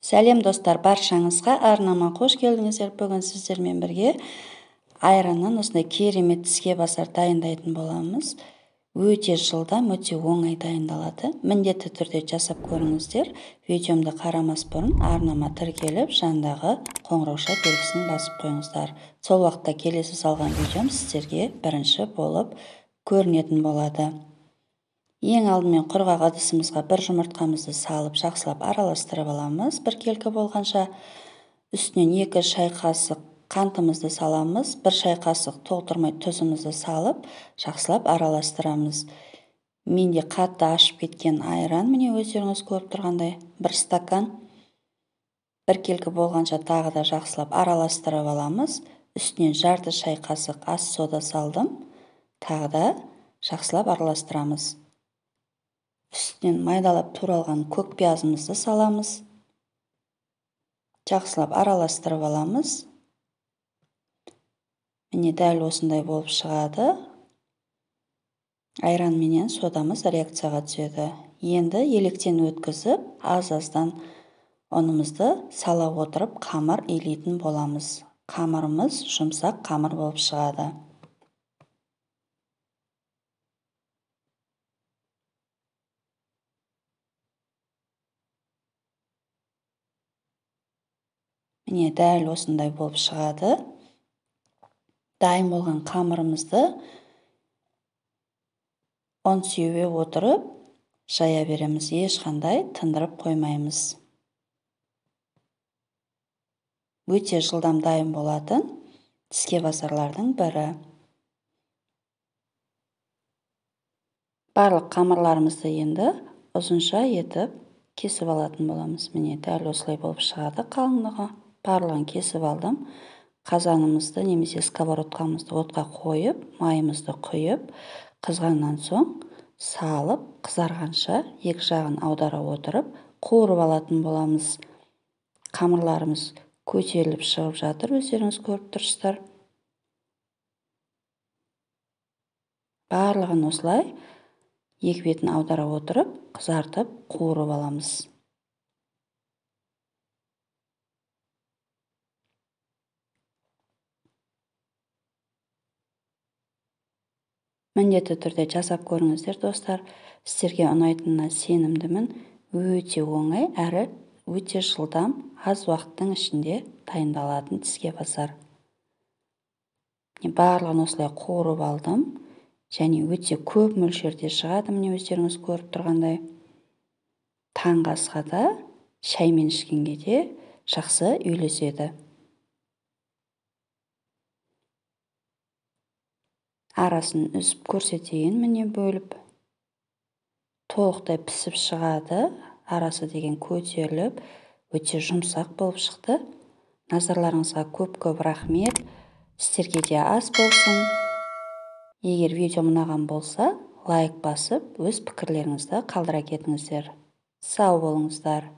Сәлем достар, баршаңызға арнама қош келдіңіздер. Бүгін сіздермен бірге айраннан осындай керемет тіске басар дайындайтын боламыз. Өте жылдам, өте оңай дайындалады. Міндетті түрде жасап көріңіздер. Видеомды қарамас бұрын арнама тіркеліп, жандағы қоңырауша белгісін басып қойыңыздар. Сол уақытта келесі салған видеом сіздерге бірінші болып көрінетін болады. Ең алдымен құрғақ ыдысымызға бір жұмыртқамызды салып, жақсылап араластырып аламыз. Бір келкі болғанша үстінен 2 шай қасық қантымызды саламыз. 1 шай қасық толтырмай тұзымызды салып, жақсылап араластырамыз. Менде қатты ашып кеткен айран, міне өздеріңіз көріп тұрғандай 1 стакан. 1 келкі болғанша тағы да жақсылап араластырып аламыз. Үстінен жарты шай қасық ас сода салдым. Тағы да жақсылап араластырамыз. Үстінен майдалап туралған көкпиязымызды саламыз. Жақсылап араластырып аламыз. Міне дәл осындай болып шығады. Айран менен содамыз реакцияға түседі. Енді електен өткізіп, аз-аздан ұнымызды сала отырып, қамыр илейтін боламыз. Қамырымыз жұмсақ қамыр болып шығады. Міне дәл осындай болып шығады. Дайын болған қамырымызды ұн сеуе отырып, жая береміз. Ешқандай тындырып қоймаймыз. Өте жылдам дайын болатын тіске басарлардың бірі. Барлық қамырларымызды енді ұзынша етіп кесіп алатын боламыз. Міне дәл осылай болып шығады қалыңдығы. Барлығын кесіп алдым. Қазанымызды немесе сковородкамызды отқа қойып, майымызды құйып, қызғаннан соң салып, қызарғанша екі жағын аудара отырып, қуырып алатын боламыз. Қамырларымыз көтеріліп шығып жатыр, өздеріңіз көріп тұрсыздар. Барлығын осылай екі бетін аудара отырып, қызартып, қуырып аламыз. Міндетті түрде жасап көріңіздер, достар. Сіздерге ұнайтынына сенімдімін. Өте оңай әрі өте жылдам, аз уақыттың ішінде дайындалатын тіске басар. Барлығын осылай қуырып алдым. Және өте көп мөлшерде шығады, міне өздеріңіз көріп тұрғандай. Таңғы асқа да, шаймен ішкенге де жақсы үйлеседі. Арасын үзіп көрсетейін, міне бөліп. Толықтай пісіп шығады. Арасы деген көтеріліп, өте жұмсақ болып шықты. Назарларыңызға көп-көп рахмет. Сіздерге де ас болсын. Егер видео ұнаған болса, лайк басып, өз пікірлеріңізді қалдыра кетіңіздер. Сау болыңыздар.